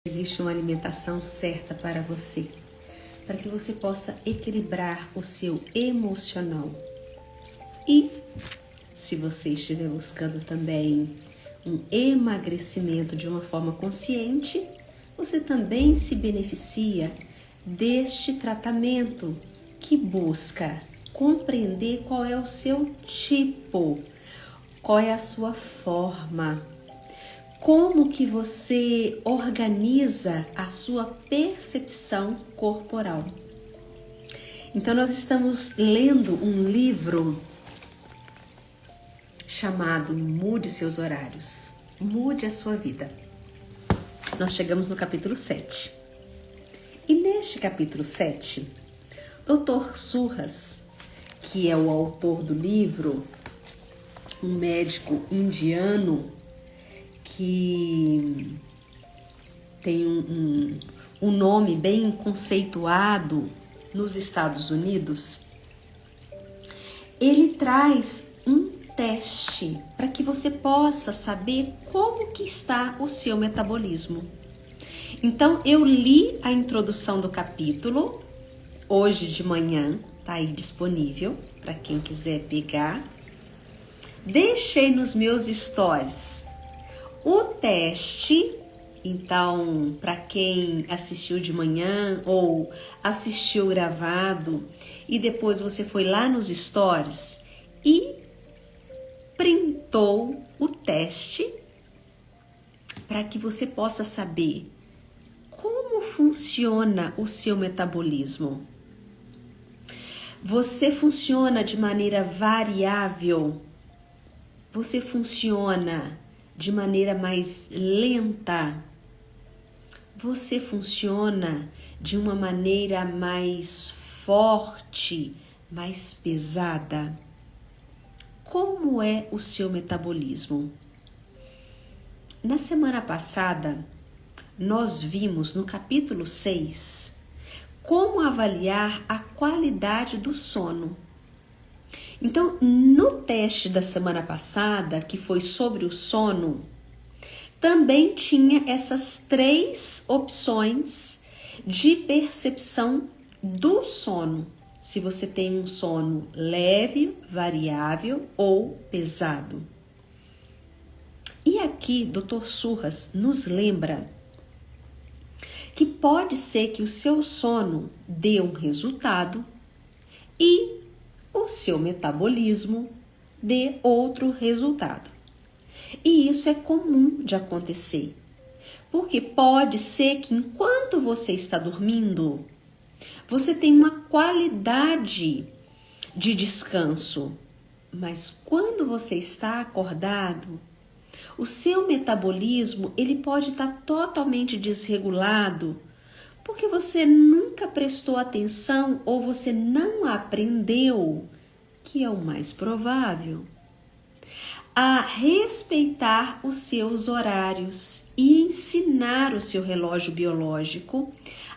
Existe uma alimentação certa para você, para que você possa equilibrar o seu emocional. E se você estiver buscando também um emagrecimento de uma forma consciente, você também se beneficia deste tratamento que busca compreender qual é o seu tipo, qual é a sua forma, como que você organiza a sua percepção corporal. Então nós estamos lendo um livro chamado Mude Seus Horários, Mude a Sua Vida. Nós chegamos no capítulo 7. E neste capítulo 7, Dr. Surras, que é o autor do livro, um médico indiano que tem um nome bem conceituado nos Estados Unidos, ele traz um teste para que você possa saber como que está o seu metabolismo. Então, eu li a introdução do capítulo hoje de manhã, tá aí disponível para quem quiser pegar. Deixei nos meus stories o teste, então, para quem assistiu de manhã ou assistiu gravado e depois você foi lá nos stories e printou o teste para que você possa saber como funciona o seu metabolismo. Você funciona de maneira variável? Você funciona de maneira mais lenta? Você funciona de uma maneira mais forte, mais pesada? Como é o seu metabolismo? Na semana passada, nós vimos no capítulo 6 como avaliar a qualidade do sono. Então, no teste da semana passada, que foi sobre o sono, também tinha essas 3 opções de percepção do sono. Se você tem um sono leve, variável ou pesado. E aqui, Dr. Surras nos lembra que pode ser que o seu sono dê um resultado e o seu metabolismo dê outro resultado. E isso é comum de acontecer, porque pode ser que enquanto você está dormindo, você tem uma qualidade de descanso, mas quando você está acordado, o seu metabolismo ele pode estar totalmente desregulado, porque você nunca prestou atenção ou você não aprendeu, que é o mais provável, a respeitar os seus horários e ensinar o seu relógio biológico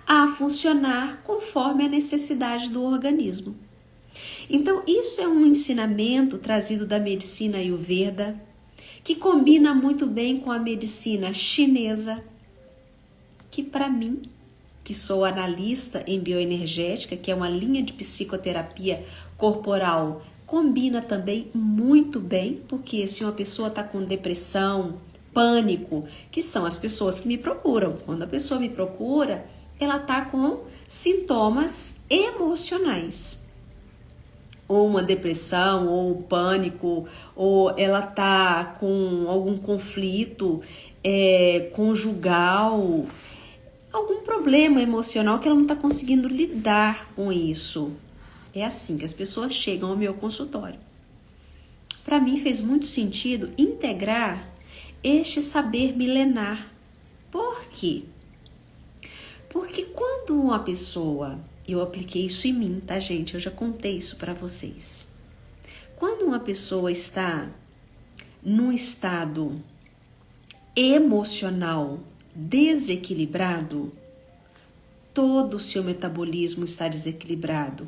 a funcionar conforme a necessidade do organismo. Então, isso é um ensinamento trazido da medicina Ayurveda, que combina muito bem com a medicina chinesa, que para mim, que sou analista em bioenergética, que é uma linha de psicoterapia corporal, combina também muito bem, porque se uma pessoa está com depressão, pânico, que são as pessoas que me procuram, quando a pessoa me procura, ela está com sintomas emocionais, ou uma depressão, ou um pânico, ou ela está com algum conflito conjugal, algum problema emocional que ela não está conseguindo lidar com isso. É assim que as pessoas chegam ao meu consultório. Para mim fez muito sentido integrar este saber milenar. Por quê? Porque quando uma pessoa, eu apliquei isso em mim, tá, gente? Eu já contei isso para vocês. Quando uma pessoa está num estado emocional desequilibrado, todo o seu metabolismo está desequilibrado.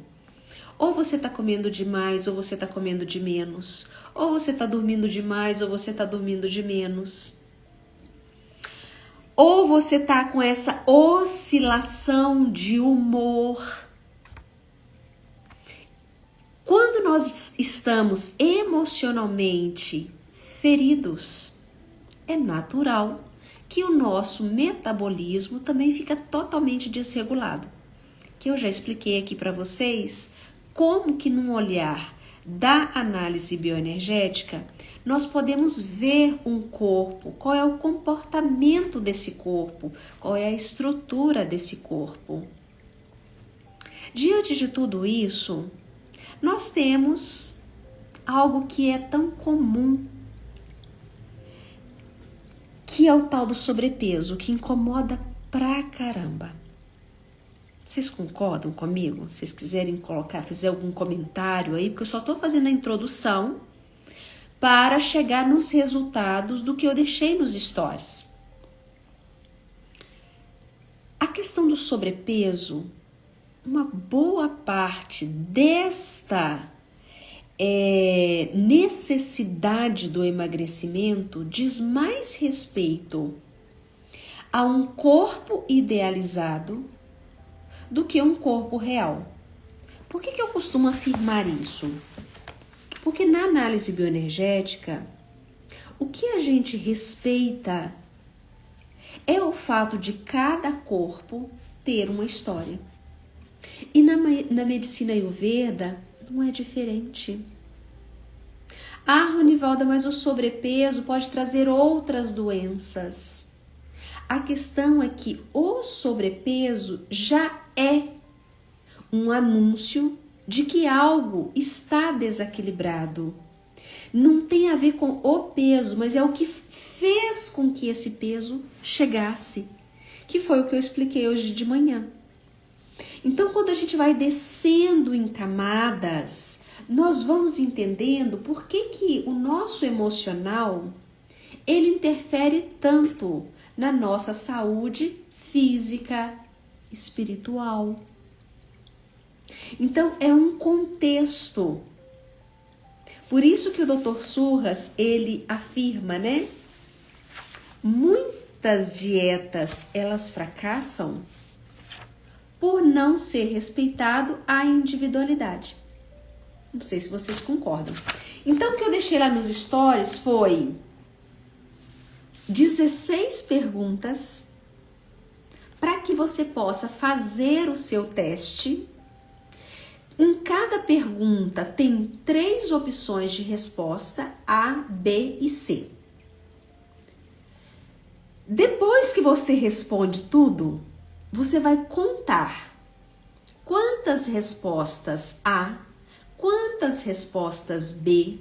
Ou você está comendo demais, ou você está comendo de menos. Ou você está dormindo demais, ou você está dormindo de menos. Ou você tá com essa oscilação de humor. Quando nós estamos emocionalmente feridos, é natural que o nosso metabolismo também fica totalmente desregulado. Que eu já expliquei aqui para vocês como que num olhar da análise bioenergética nós podemos ver um corpo, qual é o comportamento desse corpo, qual é a estrutura desse corpo. Diante de tudo isso, nós temos algo que é tão comum, que é o tal do sobrepeso, que incomoda pra caramba. Vocês concordam comigo? Se vocês quiserem fazer algum comentário aí, porque eu só estou fazendo a introdução para chegar nos resultados do que eu deixei nos stories. A questão do sobrepeso, uma boa parte desta necessidade do emagrecimento diz mais respeito a um corpo idealizado do que um corpo real. Por que eu costumo afirmar isso? Porque na análise bioenergética, o que a gente respeita é o fato de cada corpo ter uma história. E na medicina Ayurveda não é diferente. Ah, Ronivalda, mas o sobrepeso pode trazer outras doenças. A questão é que o sobrepeso já é um anúncio de que algo está desequilibrado. Não tem a ver com o peso, mas é o que fez com que esse peso chegasse, que foi o que eu expliquei hoje de manhã. Então, quando a gente vai descendo em camadas, nós vamos entendendo por que o nosso emocional, ele interfere tanto na nossa saúde física, espiritual. Então, é um contexto. Por isso que o Dr. Surras, ele afirma, né? Muitas dietas, elas fracassam por não ser respeitado a individualidade. Não sei se vocês concordam. Então, o que eu deixei lá nos stories foi 16 perguntas para que você possa fazer o seu teste. Em cada pergunta tem 3 opções de resposta, A, B e C. Depois que você responde tudo, você vai contar quantas respostas A, quantas respostas B,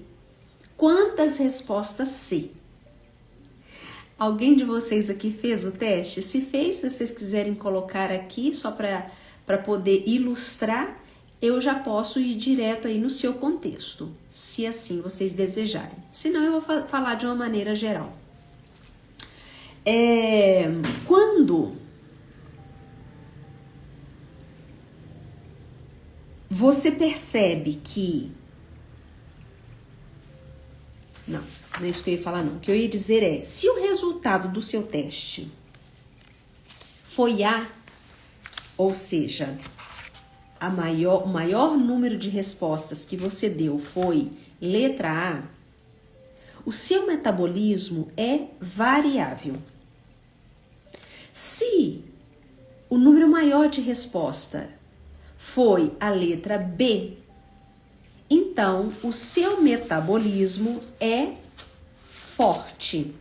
quantas respostas C. Alguém de vocês aqui fez o teste? Se fez, se vocês quiserem colocar aqui só para poder ilustrar, eu já posso ir direto aí no seu contexto, se assim vocês desejarem. Senão eu vou falar de uma maneira geral. Quando você percebe que... Não é isso que eu ia falar não. O que eu ia dizer é, se o resultado do seu teste foi A, ou seja, o maior número de respostas que você deu foi letra A, o seu metabolismo é variável. Se o número maior de resposta foi a letra B, então o seu metabolismo é forte.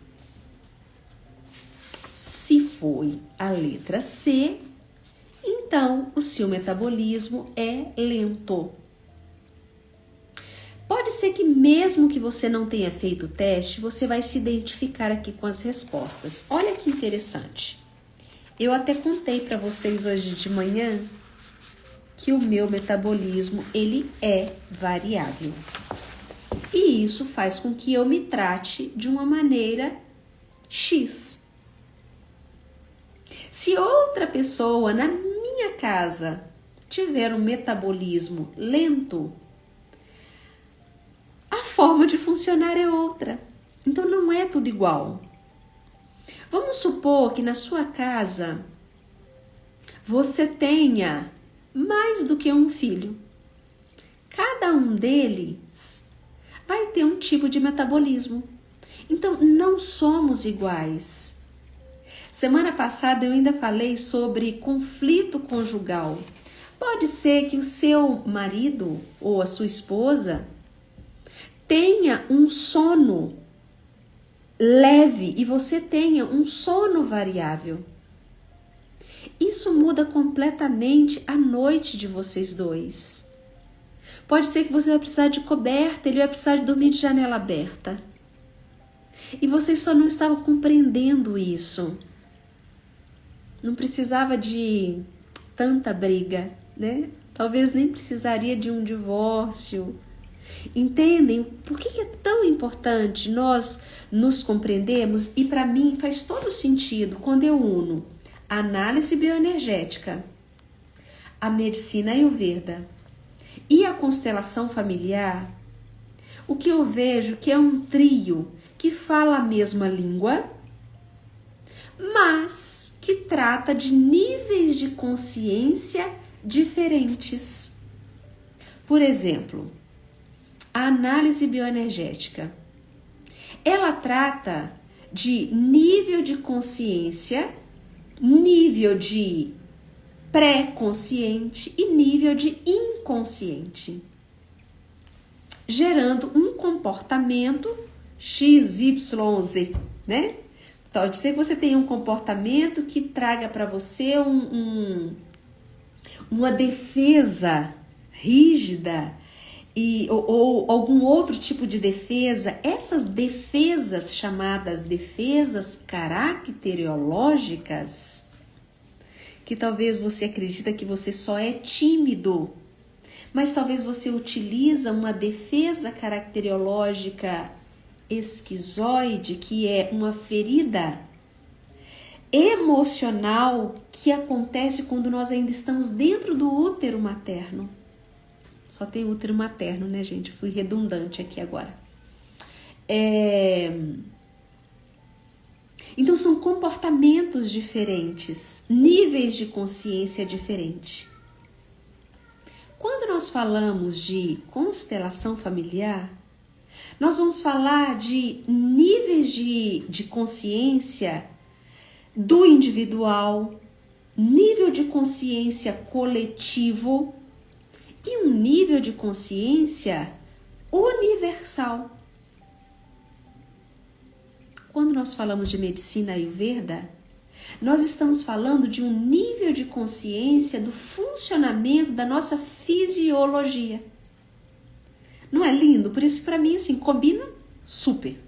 Se foi a letra C, então o seu metabolismo é lento. Pode ser que mesmo que você não tenha feito o teste, você vai se identificar aqui com as respostas. Olha que interessante. Eu até contei para vocês hoje de manhã que o meu metabolismo, ele é variável. E isso faz com que eu me trate de uma maneira X. Se outra pessoa na minha casa tiver um metabolismo lento, a forma de funcionar é outra. Então não é tudo igual. Vamos supor que na sua casa você tenha mais do que um filho. Cada um deles vai ter um tipo de metabolismo. Então, não somos iguais. Semana passada eu ainda falei sobre conflito conjugal. Pode ser que o seu marido ou a sua esposa tenha um sono leve e você tenha um sono variável. Isso muda completamente a noite de vocês dois. Pode ser que você vai precisar de coberta, ele vai precisar de dormir de janela aberta. E vocês só não estavam compreendendo isso. Não precisava de tanta briga, né? Talvez nem precisaria de um divórcio. Entendem por que é tão importante nós nos compreendermos? E para mim faz todo sentido quando eu uno a análise bioenergética, a medicina Ayurveda e a constelação familiar. O que eu vejo que é um trio que fala a mesma língua, mas que trata de níveis de consciência diferentes. Por exemplo, a análise bioenergética. Ela trata de nível de consciência, nível de pré-consciente e nível de inconsciente, gerando um comportamento XYZ, né? Pode ser que você tenha um comportamento que traga para você uma defesa rígida ou algum outro tipo de defesa. Essas defesas chamadas defesas caracterológicas, que talvez você acredita que você só é tímido, mas talvez você utiliza uma defesa caracterológica esquizoide, que é uma ferida emocional que acontece quando nós ainda estamos dentro do útero materno. Só tem útero materno, né, gente? Fui redundante aqui agora. Então, são comportamentos diferentes, níveis de consciência diferentes. Quando nós falamos de constelação familiar, nós vamos falar de níveis de consciência do individual, nível de consciência coletivo e um nível de consciência universal. Quando nós falamos de medicina Ayurveda, nós estamos falando de um nível de consciência do funcionamento da nossa fisiologia. Não é lindo? Por isso, para mim, assim, combina super.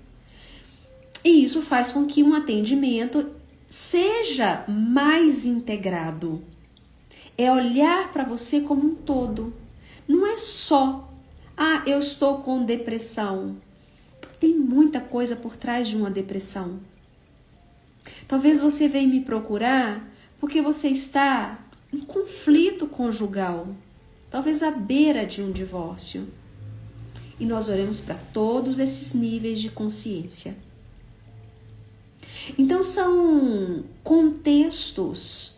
E isso faz com que um atendimento seja mais integrado. É olhar para você como um todo. Não é só, eu estou com depressão. Tem muita coisa por trás de uma depressão. Talvez você venha me procurar porque você está em conflito conjugal. Talvez à beira de um divórcio. E nós olhamos para todos esses níveis de consciência. Então, são contextos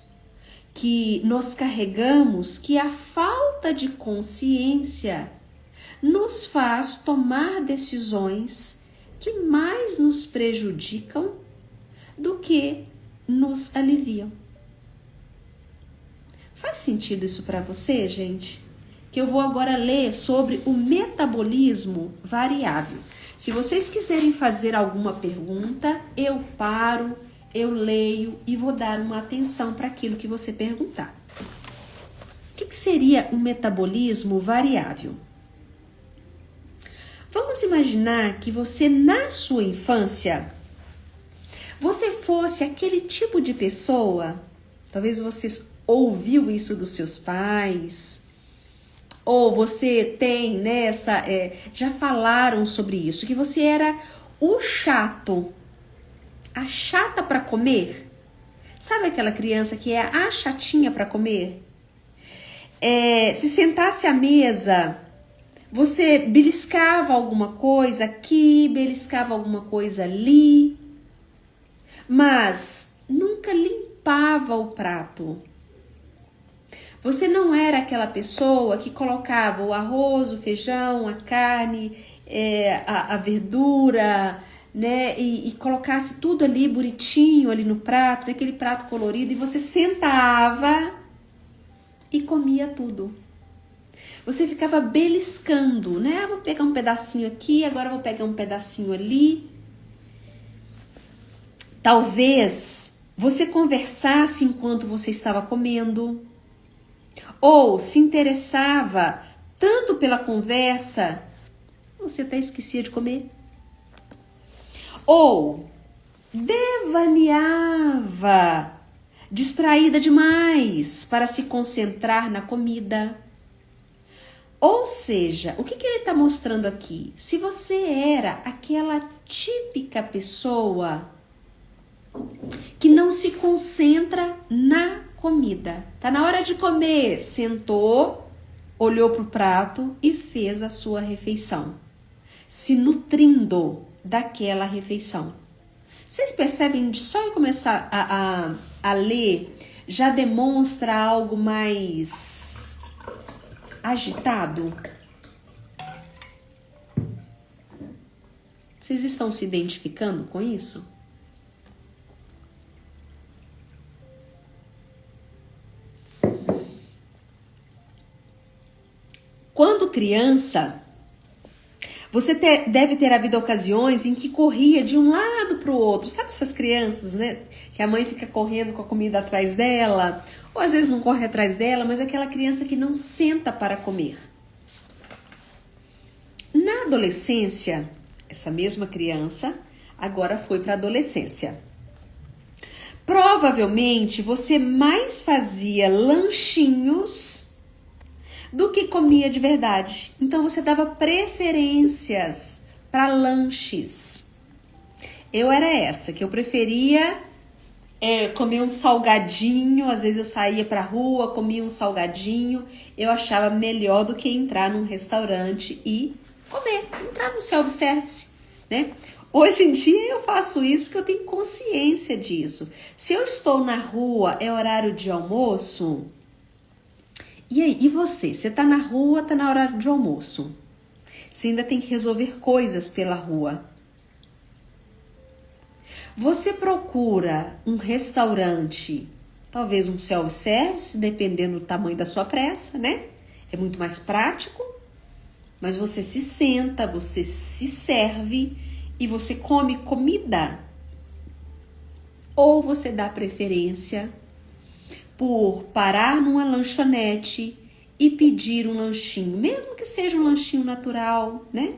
que nós carregamos que a falta de consciência nos faz tomar decisões que mais nos prejudicam do que nos aliviam. Faz sentido isso para você, gente? Que eu vou agora ler sobre o metabolismo variável. Se vocês quiserem fazer alguma pergunta, eu paro, eu leio e vou dar uma atenção para aquilo que você perguntar. O que seria um metabolismo variável? Vamos imaginar que você, na sua infância, você fosse aquele tipo de pessoa, talvez você ouviu isso dos seus pais, ou você tem já falaram sobre isso, que você era o chato, a chata para comer. Sabe aquela criança que é a chatinha para comer? Se sentasse à mesa, você beliscava alguma coisa aqui, beliscava alguma coisa ali. mas nunca limpava o prato. Você não era aquela pessoa que colocava o arroz, o feijão, a carne, a verdura, né? E colocasse tudo ali bonitinho ali no prato, naquele prato colorido, e você sentava e comia tudo. Você ficava beliscando, né? Ah, vou pegar um pedacinho aqui, agora vou pegar um pedacinho ali. Talvez você conversasse enquanto você estava comendo, ou se interessava tanto pela conversa, você até esquecia de comer. Ou devaneava, distraída demais para se concentrar na comida. Ou seja, o que ele está mostrando aqui? Se você era aquela típica pessoa que não se concentra na comida, tá na hora de comer, sentou, olhou para o prato e fez a sua refeição, se nutrindo daquela refeição. Vocês percebem, só eu começar a ler, já demonstra algo mais agitado? Vocês estão se identificando com isso? Quando criança, você deve ter havido ocasiões em que corria de um lado para o outro. Sabe essas crianças, né? Que a mãe fica correndo com a comida atrás dela, ou às vezes não corre atrás dela, mas é aquela criança que não senta para comer. Na adolescência, essa mesma criança agora foi para a adolescência. Provavelmente você mais fazia lanchinhos do que comia de verdade. Então você dava preferências para lanches. Eu era essa, que eu preferia comer um salgadinho. Às vezes eu saía pra rua, comia um salgadinho. Eu achava melhor do que entrar num restaurante e comer, entrar no self-service, né? Hoje em dia eu faço isso porque eu tenho consciência disso. Se eu estou na rua, é horário de almoço. E aí, e você? Você tá na rua, tá na hora de almoço. Você ainda tem que resolver coisas pela rua. Você procura um restaurante, talvez um self-service, dependendo do tamanho da sua pressa, né? É muito mais prático, mas você se senta, você se serve e você come comida. Ou você dá preferência por parar numa lanchonete e pedir um lanchinho, mesmo que seja um lanchinho natural, né?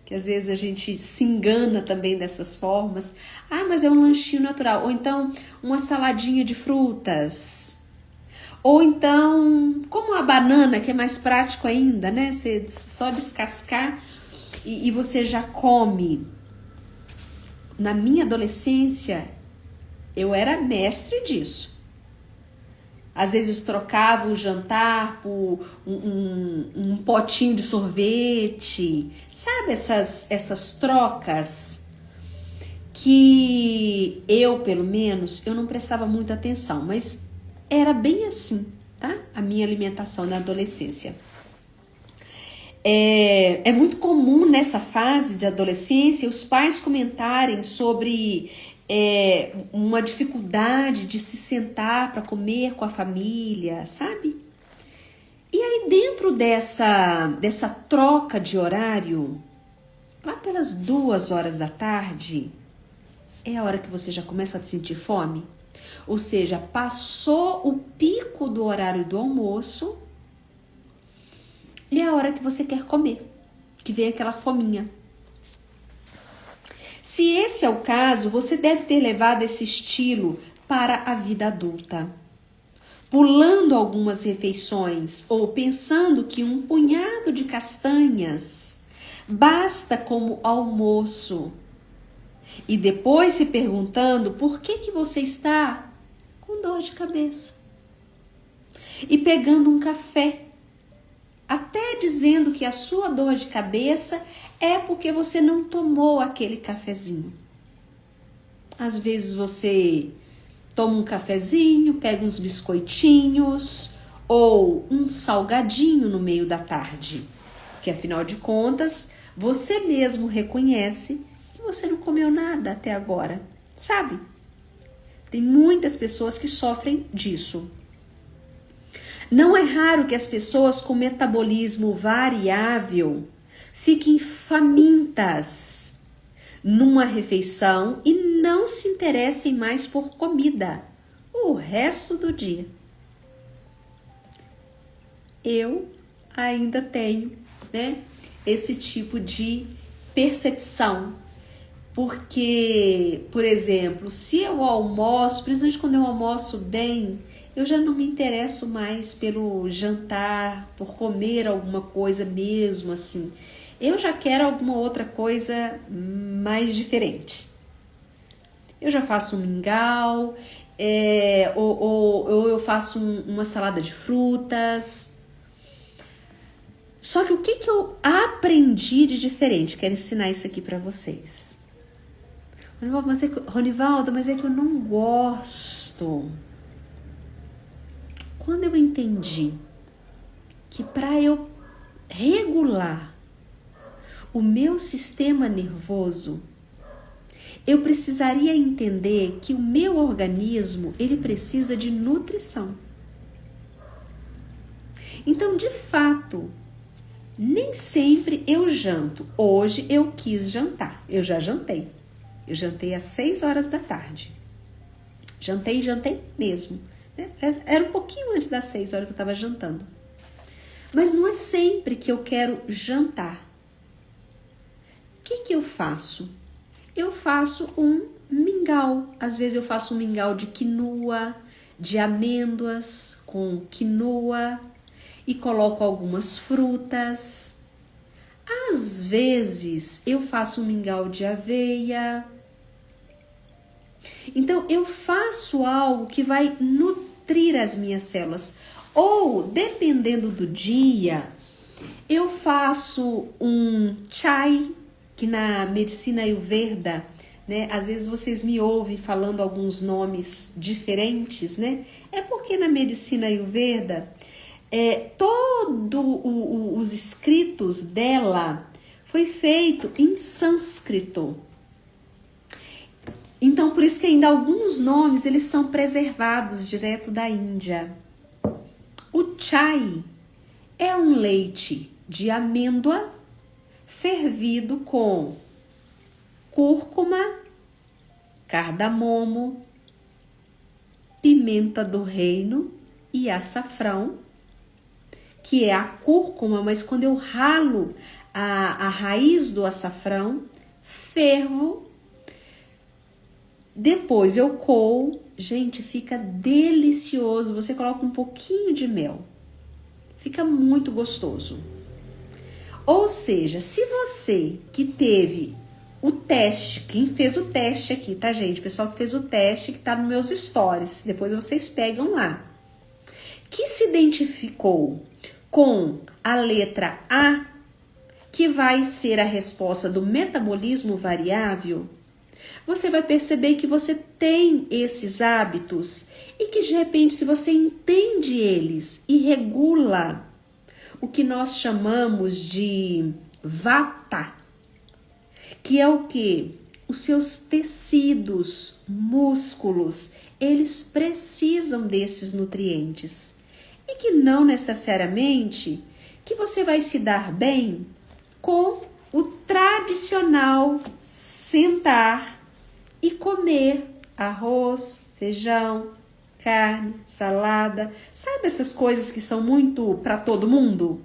Que às vezes a gente se engana também dessas formas. Ah, mas é um lanchinho natural. Ou então, uma saladinha de frutas. Ou então, como a banana, que é mais prático ainda, né? Você só descascar e você já come. Na minha adolescência, eu era mestre disso. Às vezes trocava o jantar por um potinho de sorvete. Sabe essas trocas que eu, pelo menos, eu não prestava muita atenção. Mas era bem assim, tá? A minha alimentação na adolescência. É muito comum nessa fase de adolescência os pais comentarem sobre uma dificuldade de se sentar para comer com a família, sabe? E aí dentro dessa troca de horário, lá pelas 2 horas da tarde, é a hora que você já começa a sentir fome. Ou seja, passou o pico do horário do almoço e é a hora que você quer comer, que vem aquela fominha. Se esse é o caso, você deve ter levado esse estilo para a vida adulta, pulando algumas refeições ou pensando que um punhado de castanhas basta como almoço e depois se perguntando por que você está com dor de cabeça e pegando um café, até dizendo que a sua dor de cabeça é porque você não tomou aquele cafezinho. Às vezes você toma um cafezinho, pega uns biscoitinhos ou um salgadinho no meio da tarde. Porque afinal de contas, você mesmo reconhece que você não comeu nada até agora, sabe? Tem muitas pessoas que sofrem disso. Não é raro que as pessoas com metabolismo variável fiquem famintas numa refeição e não se interessem mais por comida o resto do dia. Eu ainda tenho, esse tipo de percepção. Porque, por exemplo, se eu almoço, principalmente quando eu almoço bem, eu já não me interesso mais pelo jantar, por comer alguma coisa mesmo assim. Eu já quero alguma outra coisa mais diferente. Eu já faço um mingau, ou eu faço uma salada de frutas. Só que o que eu aprendi de diferente? Quero ensinar isso aqui para vocês. Ronivaldo, mas é que eu não gosto. Quando eu entendi que para eu regular o meu sistema nervoso, eu precisaria entender que o meu organismo, ele precisa de nutrição. Então, de fato, nem sempre eu janto. Hoje eu quis jantar, eu já jantei. Eu jantei às 6 horas da tarde. Jantei mesmo. Era um pouquinho antes das 6 horas que eu estava jantando. Mas não é sempre que eu quero jantar. O que eu faço? Eu faço um mingau. Às vezes eu faço um mingau de quinoa, de amêndoas com quinoa e coloco algumas frutas. Às vezes eu faço um mingau de aveia. Então eu faço algo que vai nutrir as minhas células. Ou, dependendo do dia, eu faço um chai, que na medicina Ayurveda, às vezes vocês me ouvem falando alguns nomes diferentes, É porque na medicina Ayurveda, os escritos dela foi feito em sânscrito. Então, por isso que ainda alguns nomes, eles são preservados direto da Índia. O chai é um leite de amêndoa fervido com cúrcuma, cardamomo, pimenta do reino e açafrão, que é a cúrcuma, mas quando eu ralo a raiz do açafrão, fervo, depois eu coo, gente, fica delicioso. Você coloca um pouquinho de mel, fica muito gostoso. Ou seja, se você que teve o teste, quem fez o teste aqui, tá, gente? O pessoal que fez o teste, que tá nos meus stories, depois vocês pegam lá, que se identificou com a letra A, que vai ser a resposta do metabolismo variável, você vai perceber que você tem esses hábitos e que, de repente, se você entende eles e regula o que nós chamamos de vata, que é o quê? Os seus tecidos, músculos, eles precisam desses nutrientes. E que não necessariamente que você vai se dar bem com o tradicional sentar e comer arroz, feijão, carne, salada. Sabe essas coisas que são muito para todo mundo?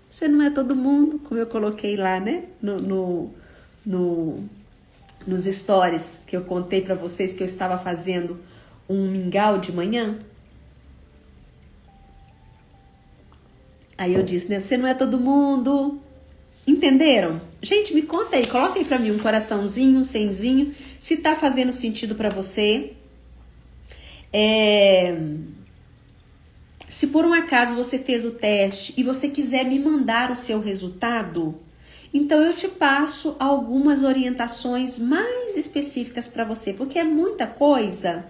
Você não é todo mundo, como eu coloquei lá, nos stories que eu contei para vocês que eu estava fazendo um mingau de manhã. Aí eu disse, você não é todo mundo. Entenderam? Gente, me conta aí, coloca aí pra mim um coraçãozinho, um cenzinho, se tá fazendo sentido pra você. Se por um acaso você fez o teste e você quiser me mandar o seu resultado, Então eu te passo algumas orientações mais específicas para você, porque é muita coisa.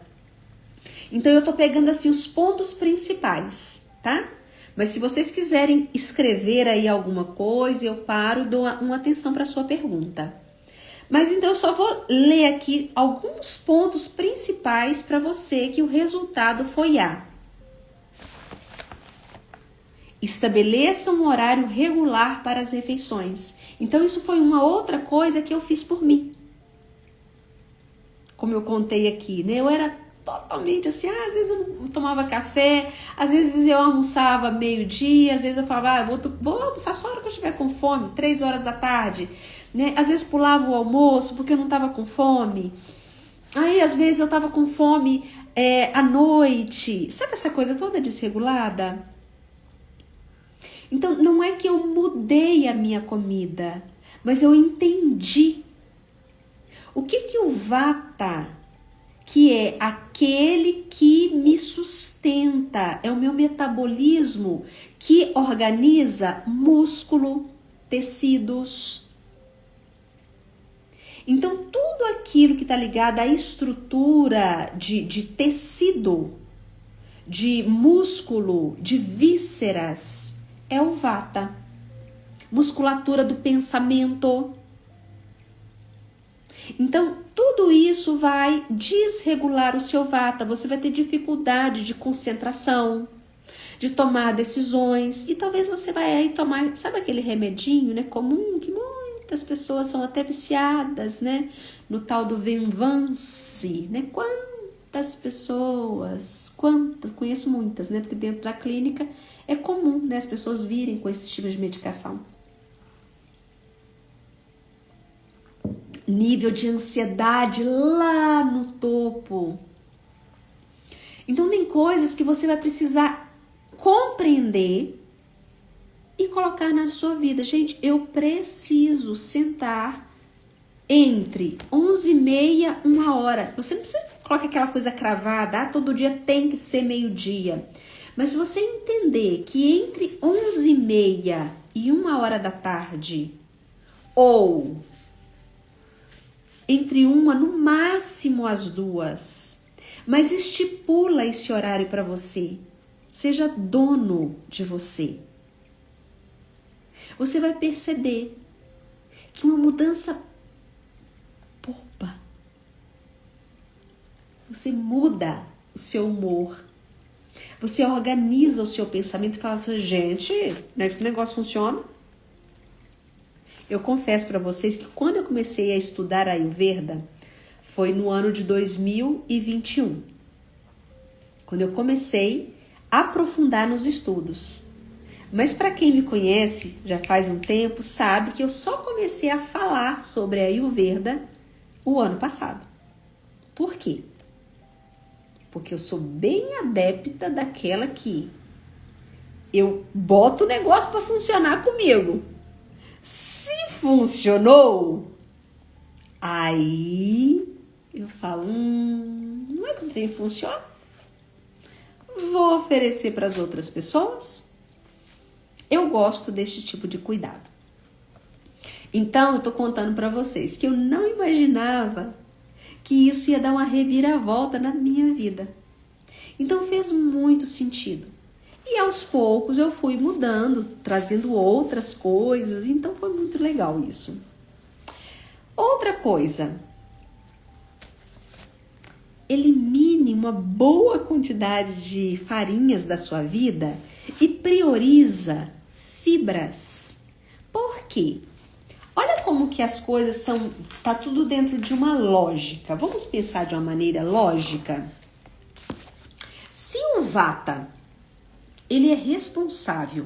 Então eu tô pegando assim os pontos principais, tá? Mas se vocês quiserem escrever aí alguma coisa, eu paro e dou uma atenção para sua pergunta. Mas então eu só vou ler aqui alguns pontos principais para você que o resultado foi A. Estabeleça um horário regular para as refeições. Então isso foi uma outra coisa que eu fiz por mim. Como eu contei aqui, né? Eu era totalmente assim, às vezes eu não tomava café, às vezes eu almoçava meio-dia, às vezes eu falava, vou almoçar só na hora que eu estiver com fome, 3 horas da tarde, né? Às vezes pulava o almoço porque eu não estava com fome. Aí às vezes eu estava com fome à noite. Sabe essa coisa toda desregulada? Então não é que eu mudei a minha comida, mas eu entendi o que o Vata, que é aquele que me sustenta, é o meu metabolismo que organiza músculo, tecidos. Então, tudo aquilo que está ligado à estrutura de tecido, de músculo, de vísceras, é o Vata. Musculatura do pensamento. Então, tudo isso vai desregular o seu Vata. Você vai ter dificuldade de concentração, de tomar decisões. E talvez você vai aí tomar, sabe aquele remedinho, né, comum, que muitas pessoas são até viciadas, né, no tal do Venvance, né? Quantas pessoas, conheço muitas, né, porque dentro da clínica é comum, né, as pessoas virem com esse tipo de medicação. Nível de ansiedade lá no topo. Então tem coisas que você vai precisar compreender e colocar na sua vida. Gente, eu preciso sentar entre 11h30 e 1h. Você não precisa colocar aquela coisa cravada, todo dia tem que ser meio-dia. Mas se você entender que entre 11h30 e 1h da tarde, ou entre 1h, no máximo as 2h, mas estipula esse horário para você. Seja dono de você. Você vai perceber que uma mudança boba. Você muda o seu humor. Você organiza o seu pensamento e fala assim, gente, né, esse negócio funciona? Eu confesso para vocês que quando eu comecei a estudar Ayurveda, foi no ano de 2021. Quando eu comecei a aprofundar nos estudos. Mas para quem me conhece já faz um tempo, sabe que eu só comecei a falar sobre a Ayurveda o ano passado. Por quê? Porque eu sou bem adepta daquela que eu boto o negócio para funcionar comigo. Se funcionou, aí eu falo, não é que o trem funciona? Vou oferecer para as outras pessoas. Eu gosto deste tipo de cuidado. Então, eu tô contando para vocês que eu não imaginava que isso ia dar uma reviravolta na minha vida. Então, fez muito sentido. E aos poucos eu fui mudando, trazendo outras coisas. Então, foi muito legal isso. Outra coisa. Elimine uma boa quantidade de farinhas da sua vida e prioriza fibras. Por quê? Olha como que as coisas são, tá tudo dentro de uma lógica. Vamos pensar de uma maneira lógica? Se o Vata, ele é responsável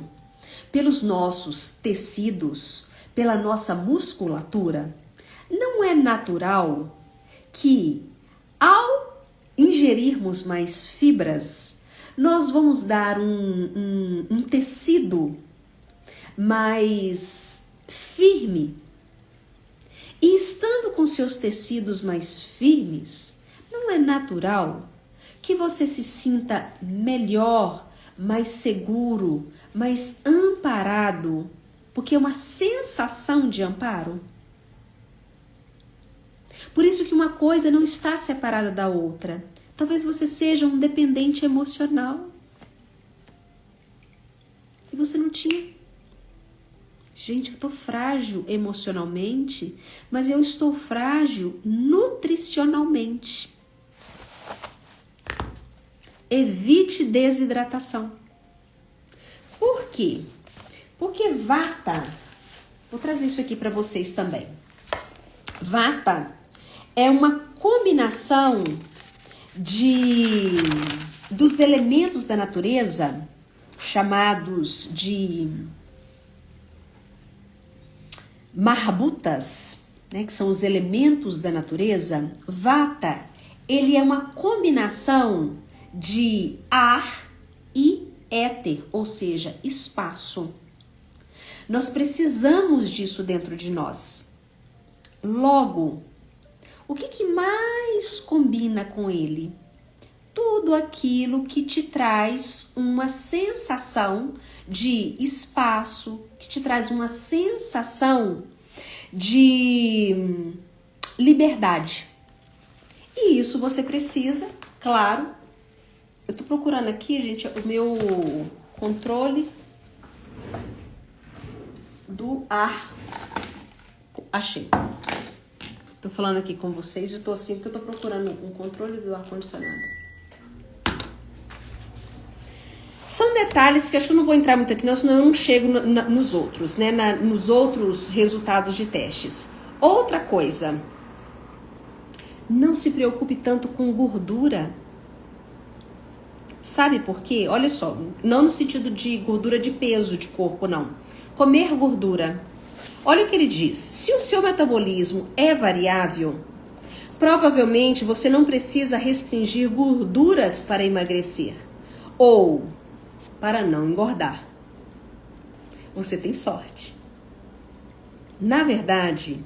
pelos nossos tecidos, pela nossa musculatura, não é natural que ao ingerirmos mais fibras, nós vamos dar um tecido mais firme. E estando com seus tecidos mais firmes, não é natural que você se sinta melhor, mais seguro, mais amparado Porque é uma sensação de amparo. Por isso que uma coisa não está separada da outra. Talvez você seja um dependente emocional. E você não tinha. Gente, eu estou frágil emocionalmente, mas eu estou frágil nutricionalmente. Evite desidratação. Por quê? Porque Vata, vou trazer isso aqui para vocês também. Vata é uma combinação dos elementos da natureza, chamados de marbutas, né, que são os elementos da natureza. Vata, ele é uma combinação de ar e éter, ou seja, espaço. Nós precisamos disso dentro de nós. Logo, o que mais combina com ele? Tudo aquilo que te traz uma sensação de espaço, que te traz uma sensação de liberdade. E isso você precisa, claro. Eu tô procurando aqui, gente, o meu controle do ar. Achei. Tô falando aqui com vocês e tô assim porque eu tô procurando um controle do ar-condicionado. São detalhes que acho que eu não vou entrar muito aqui, senão eu não chego nos outros, né? Nos outros resultados de testes. Outra coisa, não se preocupe tanto com gordura. Sabe por quê? Olha só, não no sentido de gordura de peso de corpo, não. Comer gordura. Olha o que ele diz. Se o seu metabolismo é variável, provavelmente você não precisa restringir gorduras para emagrecer ou para não engordar. Você tem sorte. Na verdade,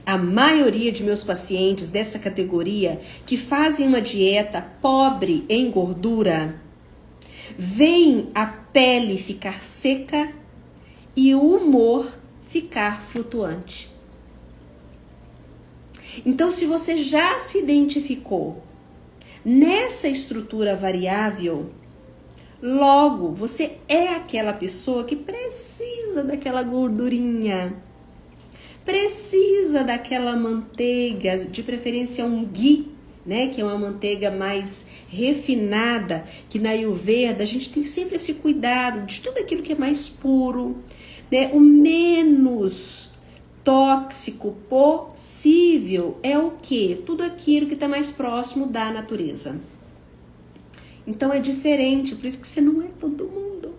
a maioria de meus pacientes dessa categoria que fazem uma dieta pobre em gordura, veem a pele ficar seca e o humor ficar flutuante. Então, se você já se identificou nessa estrutura variável, logo você é aquela pessoa que precisa daquela gordurinha, precisa daquela manteiga, de preferência um ghee, né, que é uma manteiga mais refinada, que na Ayurveda a gente tem sempre esse cuidado de tudo aquilo que é mais puro, né, o menos tóxico possível é o quê? Tudo aquilo que está mais próximo da natureza. Então é diferente, por isso que você não é todo mundo.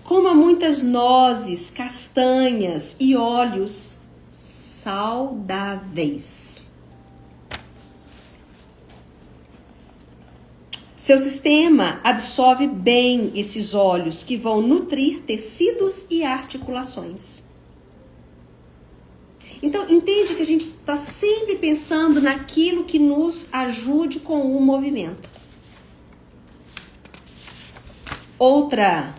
Coma muitas nozes, castanhas e óleos saudáveis. Seu sistema absorve bem esses óleos que vão nutrir tecidos e articulações. Então, entende que a gente está sempre pensando naquilo que nos ajude com o movimento. Outra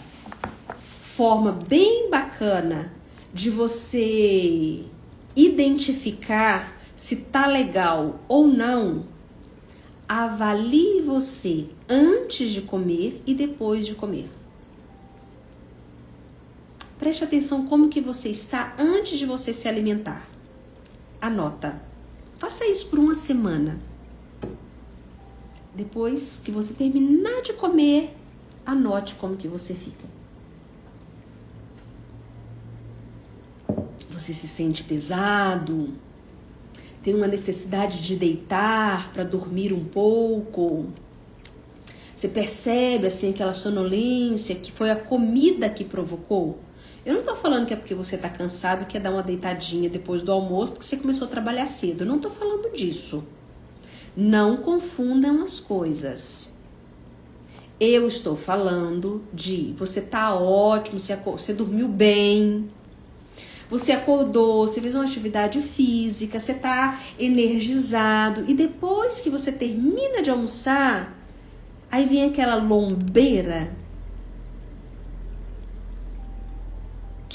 forma bem bacana de você identificar se tá legal ou não, avalie você antes de comer e depois de comer. Preste atenção como que você está antes de você se alimentar. Anota. Faça isso por uma semana. Depois que você terminar de comer, anote como que você fica. Você se sente pesado? Tem uma necessidade de deitar para dormir um pouco? Você percebe assim aquela sonolência que foi a comida que provocou? Eu não tô falando que é porque você tá cansado e quer dar uma deitadinha depois do almoço porque você começou a trabalhar cedo. Eu não tô falando disso. Não confundam as coisas. Eu estou falando de você tá ótimo, você dormiu bem, você acordou, você fez uma atividade física, você tá energizado e depois que você termina de almoçar, aí vem aquela lombeira.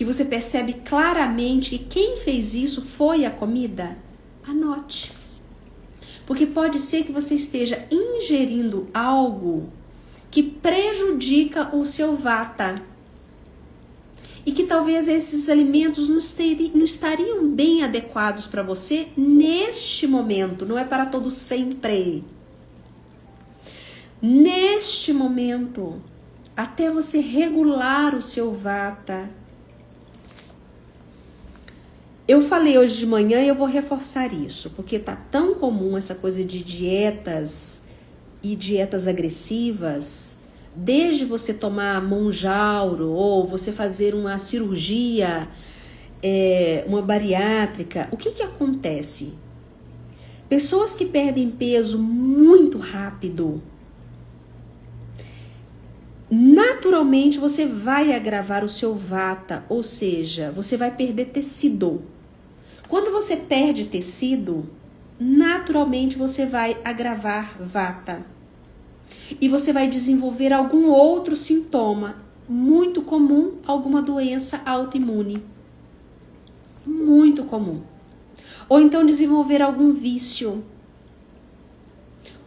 que você percebe claramente que quem fez isso foi a comida, anote. Porque pode ser que você esteja ingerindo algo que prejudica o seu vata. E que talvez esses alimentos não estariam bem adequados para você neste momento. Não é para todo sempre. Neste momento, até você regular o seu vata. Eu falei hoje de manhã e eu vou reforçar isso, porque tá tão comum essa coisa de dietas e dietas agressivas, desde você tomar Monjauro ou você fazer uma cirurgia, uma bariátrica. O que acontece? Pessoas que perdem peso muito rápido, naturalmente você vai agravar o seu vata, ou seja, você vai perder tecido. Quando você perde tecido, naturalmente você vai agravar vata. E você vai desenvolver algum outro sintoma, muito comum, alguma doença autoimune. Muito comum. Ou então desenvolver algum vício.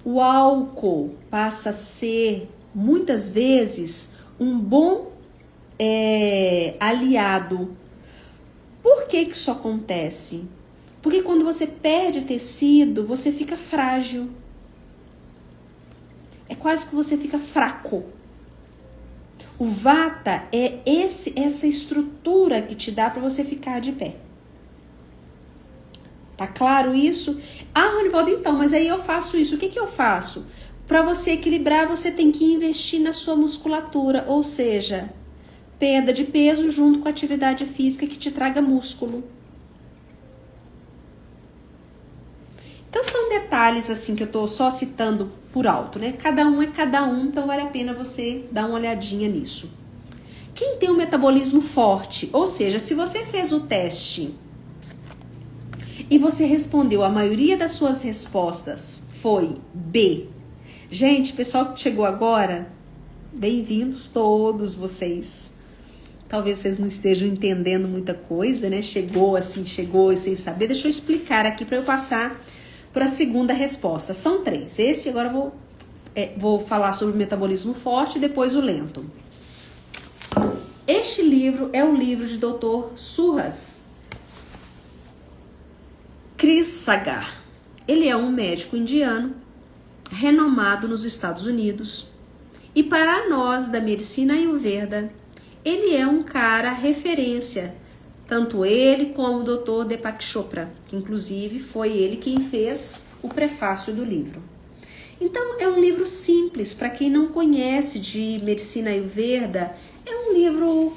O álcool passa a ser, muitas vezes, um bom aliado. Por que isso acontece? Porque quando você perde tecido, você fica frágil. É quase que você fica fraco. O vata é essa estrutura que te dá para você ficar de pé. Tá claro isso? Ah, Ronivaldo, então, mas aí eu faço isso. O que eu faço? Para você equilibrar, você tem que investir na sua musculatura, ou seja, perda de peso junto com atividade física que te traga músculo. Então são detalhes assim que eu tô só citando por alto, né? Cada um é cada um, então vale a pena você dar uma olhadinha nisso. Quem tem um metabolismo forte, ou seja, se você fez o teste e você respondeu, a maioria das suas respostas foi B. Gente, pessoal que chegou agora, bem-vindos todos vocês. Talvez vocês não estejam entendendo muita coisa, né? Chegou e sem saber. Deixa eu explicar aqui para eu passar para a segunda resposta. São 3. Esse agora eu vou falar sobre o metabolismo forte e depois o lento. Este livro é o livro de Dr. Suhas Krisagar. Ele é um médico indiano renomado nos Estados Unidos. E para nós da medicina Ayurveda, ele é um cara referência. Tanto ele como o Dr. Deepak Chopra, que inclusive foi ele quem fez o prefácio do livro. Então é um livro simples, para quem não conhece de medicina Ayurveda, é um livro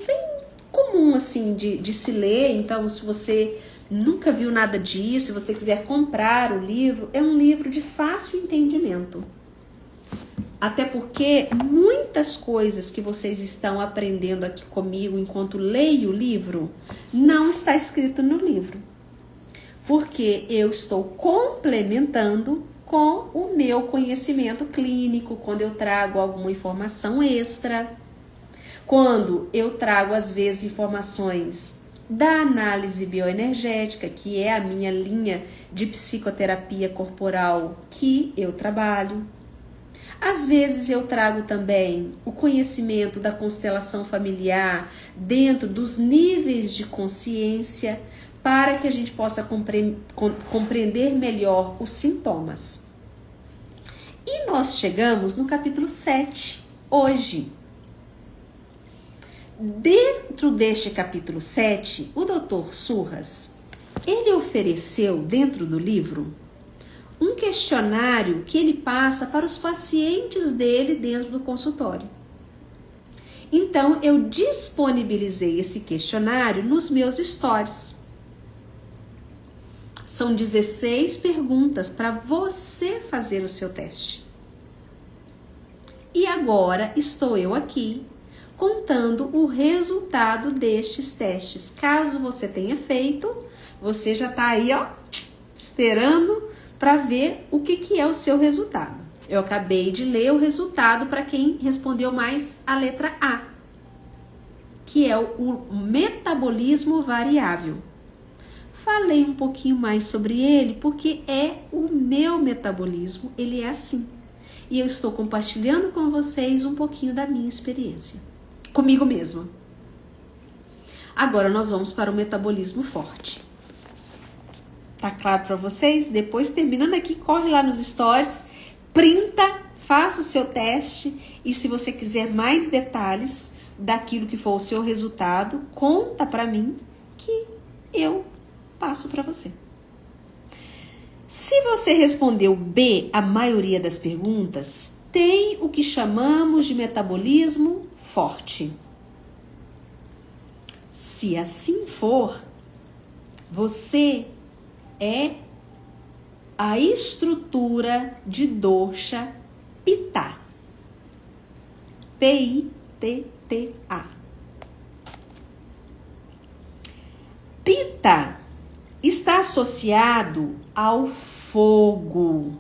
bem comum assim de se ler. Então se você nunca viu nada disso, se você quiser comprar o livro, é um livro de fácil entendimento. Até porque muitas coisas que vocês estão aprendendo aqui comigo enquanto leio o livro, não está escrito no livro. Porque eu estou complementando com o meu conhecimento clínico, quando eu trago alguma informação extra, quando eu trago às vezes informações da análise bioenergética, que é a minha linha de psicoterapia corporal que eu trabalho. Às vezes eu trago também o conhecimento da constelação familiar dentro dos níveis de consciência para que a gente possa compreender melhor os sintomas. E nós chegamos no capítulo 7, hoje. Dentro deste capítulo 7, o Dr. Suhas, ele ofereceu dentro do livro um questionário que ele passa para os pacientes dele dentro do consultório. Então, eu disponibilizei esse questionário nos meus stories. São 16 perguntas para você fazer o seu teste. E agora estou eu aqui contando o resultado destes testes. Caso você tenha feito, você já está aí, ó, esperando para ver o que é o seu resultado. Eu acabei de ler o resultado para quem respondeu mais a letra A. que é o metabolismo variável. Falei um pouquinho mais sobre ele porque é o meu metabolismo, ele é assim. E eu estou compartilhando com vocês um pouquinho da minha experiência, comigo mesma. Agora nós vamos para o metabolismo forte. Tá claro para vocês? Depois, terminando aqui, corre lá nos stories, printa, faça o seu teste e se você quiser mais detalhes daquilo que for o seu resultado, conta para mim que eu passo para você. Se você respondeu B, a maioria das perguntas, tem o que chamamos de metabolismo forte. Se assim for, você é a estrutura de dosha Pitta. P-I-T-T-A. Pitta está associado ao fogo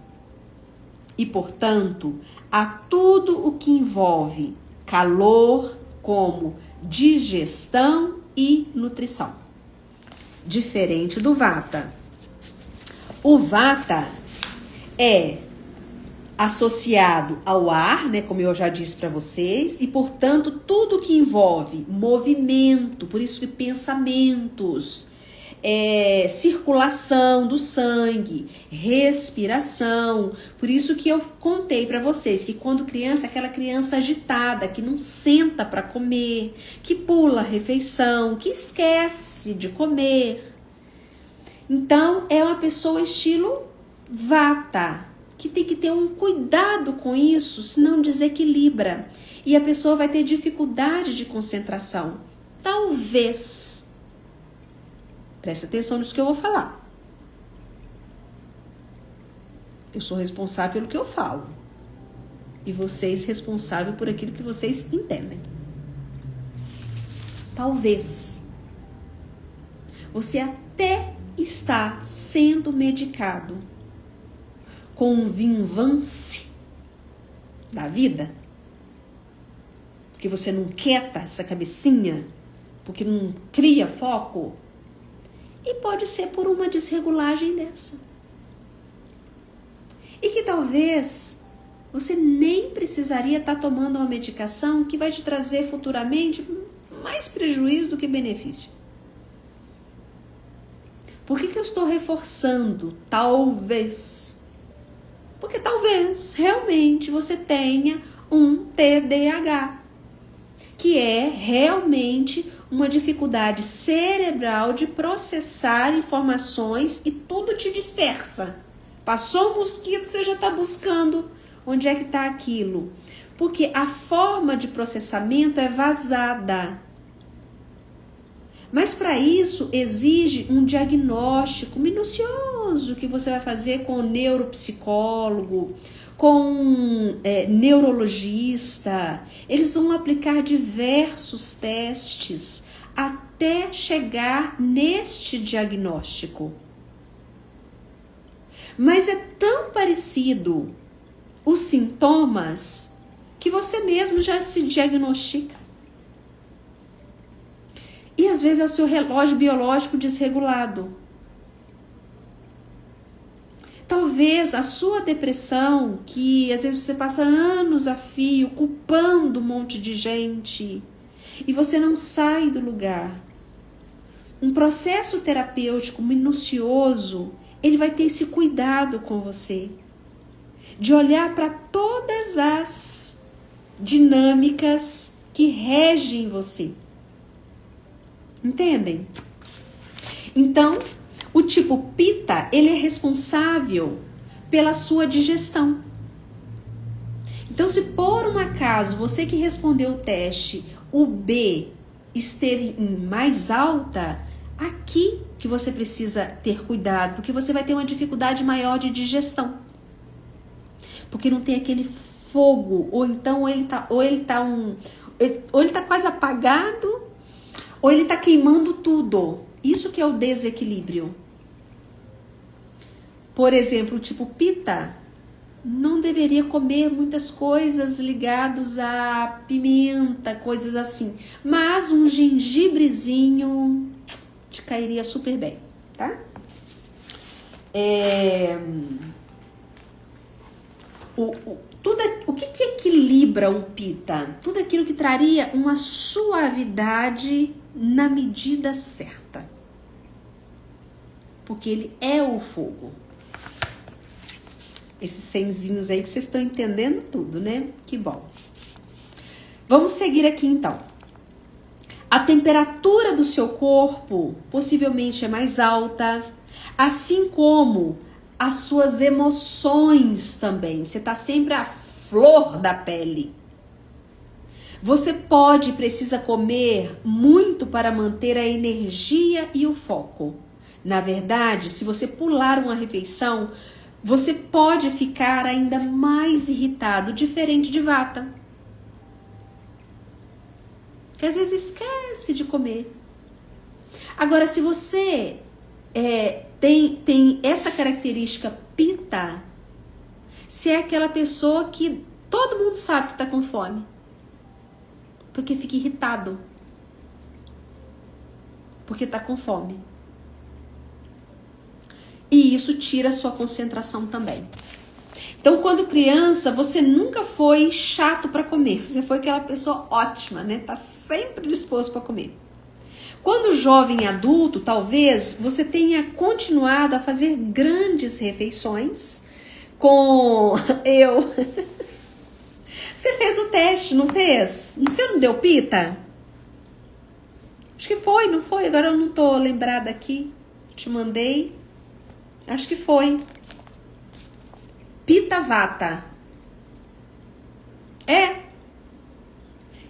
e, portanto, a tudo o que envolve calor, como digestão e nutrição. Diferente do Vata. O Vata é associado ao ar, né, como eu já disse para vocês, e, portanto, tudo que envolve movimento, por isso que pensamentos, circulação do sangue, respiração. Por isso que eu contei para vocês que quando criança, aquela criança agitada, que não senta para comer, que pula a refeição, que esquece de comer. Então, é uma pessoa estilo Vata, que tem que ter um cuidado com isso, senão desequilibra. E a pessoa vai ter dificuldade de concentração. Talvez, presta atenção nisso que eu vou falar. Eu sou responsável pelo que eu falo. E vocês responsáveis por aquilo que vocês entendem. Talvez você até está sendo medicado com um vinvance da vida, porque você não quieta essa cabecinha, porque não cria foco, e pode ser por uma desregulagem dessa. E que talvez você nem precisaria estar tomando uma medicação que vai te trazer futuramente mais prejuízo do que benefício. Por que eu estou reforçando? Talvez. Porque talvez realmente você tenha um TDAH, que é realmente uma dificuldade cerebral de processar informações e tudo te dispersa. Passou um mosquito, você já está buscando onde é que está aquilo. Porque a forma de processamento é vazada. Mas para isso exige um diagnóstico minucioso que você vai fazer com o neuropsicólogo, com neurologista. Eles vão aplicar diversos testes até chegar neste diagnóstico. Mas é tão parecido os sintomas que você mesmo já se diagnostica. E às vezes é o seu relógio biológico desregulado. Talvez a sua depressão, que às vezes você passa anos a fio culpando um monte de gente e você não sai do lugar. Um processo terapêutico minucioso, ele vai ter esse cuidado com você, de olhar para todas as dinâmicas que regem você. Entendem? Então, o tipo Pitta, ele é responsável pela sua digestão. Então, se por um acaso você que respondeu o teste, o B esteve em mais alta, aqui que você precisa ter cuidado, porque você vai ter uma dificuldade maior de digestão. Porque não tem aquele fogo, ou então ele tá quase apagado, ou ele está queimando tudo. Isso que é o desequilíbrio. Por exemplo, o tipo Pitta, não deveria comer muitas coisas ligadas a pimenta, coisas assim. Mas um gengibrezinho te cairia super bem, tá? O que equilibra o Pitta? Tudo aquilo que traria uma suavidade na medida certa. Porque ele é o fogo. Esses senzinhos aí que vocês estão entendendo tudo, né? Que bom. Vamos seguir aqui então. A temperatura do seu corpo possivelmente é mais alta, assim como as suas emoções também. Você está sempre à flor da pele. Você pode e precisa comer muito para manter a energia e o foco. Na verdade, se você pular uma refeição, você pode ficar ainda mais irritado, diferente de Vata, que às vezes esquece de comer. Agora, se você tem essa característica Pitta, você é aquela pessoa que todo mundo sabe que está com fome, porque fica irritado, porque está com fome. E isso tira a sua concentração também. Então, quando criança, você nunca foi chato para comer. Você foi aquela pessoa ótima, né? Tá sempre disposto para comer. Quando jovem e adulto, talvez você tenha continuado a fazer grandes refeições com eu. Você fez o teste, não fez? Você não deu Pitta? Acho que foi, não foi? Agora eu não tô lembrada aqui. Te mandei. Acho que foi. Pitta Vata.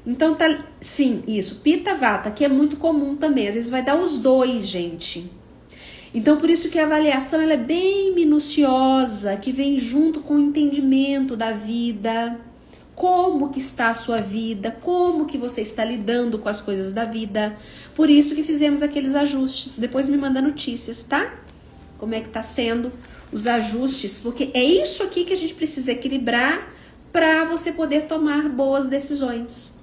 Então tá. Sim, isso. Pitta Vata, que é muito comum também. Às vezes vai dar os dois, gente. Então por isso que a avaliação ela é bem minuciosa, que vem junto com o entendimento da vida. Como que está a sua vida, como que você está lidando com as coisas da vida. Por isso que fizemos aqueles ajustes. Depois me manda notícias, tá? Como é que tá sendo os ajustes, porque é isso aqui que a gente precisa equilibrar para você poder tomar boas decisões.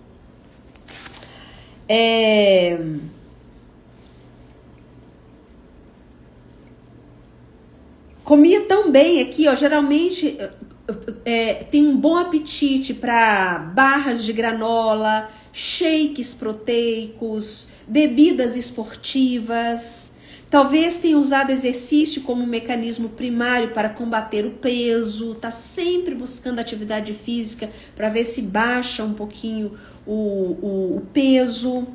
Comia tão bem aqui, ó, geralmente tem um bom apetite para barras de granola, shakes proteicos, bebidas esportivas. Talvez tenha usado exercício como mecanismo primário para combater o peso, tá sempre buscando atividade física para ver se baixa um pouquinho o peso.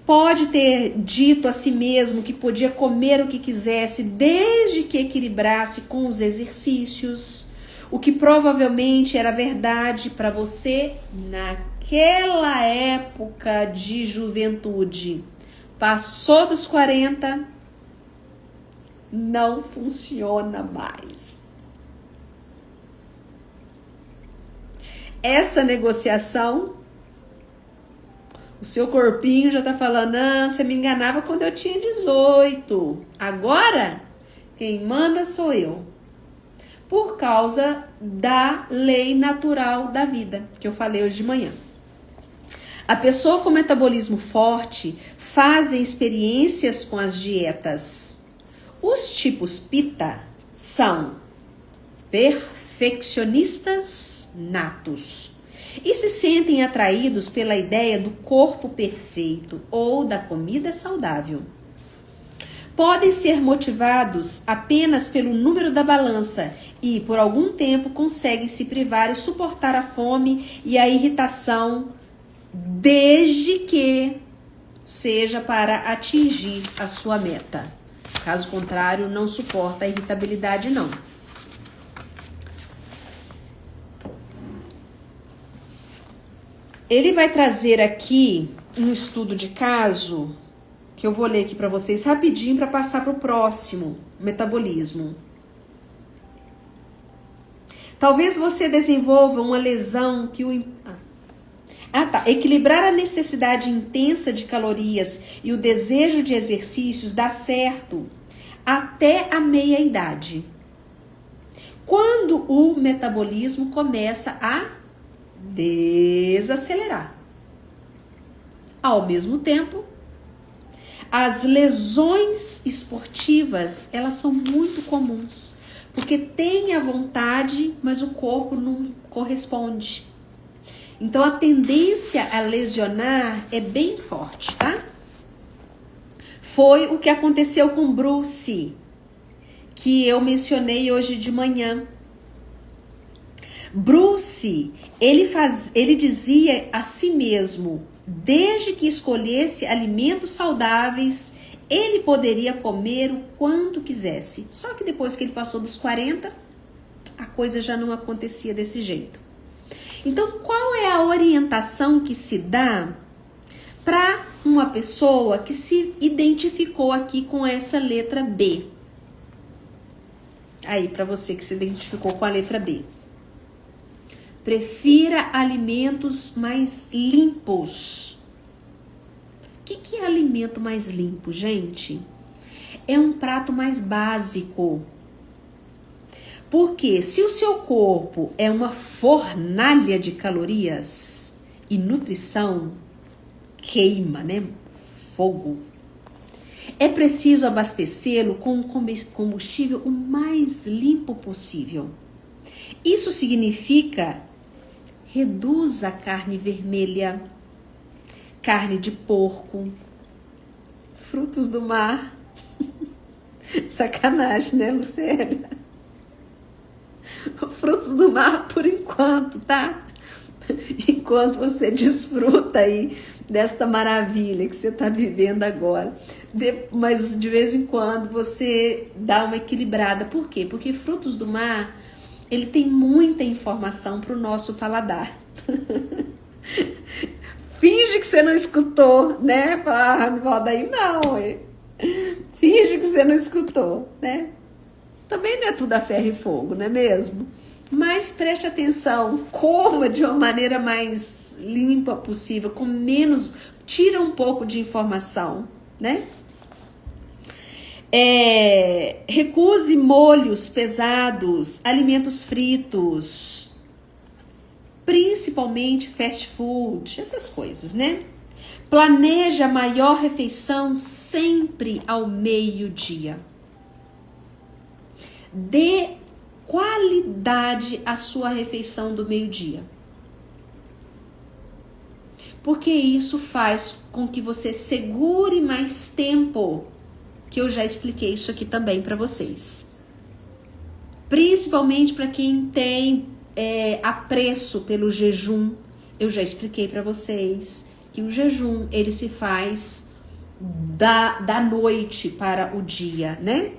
Pode ter dito a si mesmo que podia comer o que quisesse, desde que equilibrasse com os exercícios, o que provavelmente era verdade para você naquela época de juventude. Passou dos 40, não funciona mais. Essa negociação, o seu corpinho já tá falando, você me enganava quando eu tinha 18. Agora, quem manda sou eu. Por causa da lei natural da vida, que eu falei hoje de manhã. A pessoa com metabolismo forte fazem experiências com as dietas. Os tipos Pitta são perfeccionistas natos e se sentem atraídos pela ideia do corpo perfeito ou da comida saudável. Podem ser motivados apenas pelo número da balança e, por algum tempo, conseguem se privar e suportar a fome e a irritação, desde que seja para atingir a sua meta. Caso contrário, não suporta a irritabilidade, não. Ele vai trazer aqui um estudo de caso, que eu vou ler aqui para vocês rapidinho para passar para o próximo, metabolismo. Talvez você desenvolva uma lesão que o... Equilibrar a necessidade intensa de calorias e o desejo de exercícios dá certo até a meia-idade. quando o metabolismo começa a desacelerar. Ao mesmo tempo, as lesões esportivas, elas são muito comuns, porque tem a vontade, mas o corpo não corresponde. Então, a tendência a lesionar é bem forte, tá? Foi o que aconteceu com Bruce, que eu mencionei hoje de manhã. Bruce, ele dizia a si mesmo, desde que escolhesse alimentos saudáveis, ele poderia comer o quanto quisesse. Só que depois que ele passou dos 40, a coisa já não acontecia desse jeito. Então, qual é a orientação que se dá para uma pessoa que se identificou aqui com essa letra B? Aí, para você que se identificou com a letra B. Prefira alimentos mais limpos. O que é alimento mais limpo, gente? É um prato mais básico. Porque se o seu corpo é uma fornalha de calorias e nutrição, queima, né? Fogo. É preciso abastecê-lo com um combustível o mais limpo possível. Isso significa reduza a carne vermelha, carne de porco, frutos do mar. Sacanagem, né, Lucélia? Frutos do mar por enquanto, tá? Enquanto você desfruta aí desta maravilha que você está vivendo agora. Mas de vez em quando você dá uma equilibrada. Por quê? Porque frutos do mar, ele tem muita informação para o nosso paladar. Finge que você não escutou, né? Ah, não roda aí não, ué. Finge que você não escutou, né? Também não é tudo a ferro e fogo, não é mesmo? Mas preste atenção, coma de uma maneira mais limpa possível, com menos, tira um pouco de informação, né? Recuse molhos pesados, alimentos fritos, principalmente fast food, essas coisas, né? Planeje a maior refeição sempre ao meio-dia. Dê qualidade à sua refeição do meio-dia. Porque isso faz com que você segure mais tempo, que eu já expliquei isso aqui também para vocês. Principalmente para quem tem apreço pelo jejum, eu já expliquei para vocês que o jejum, ele se faz da noite para o dia, né?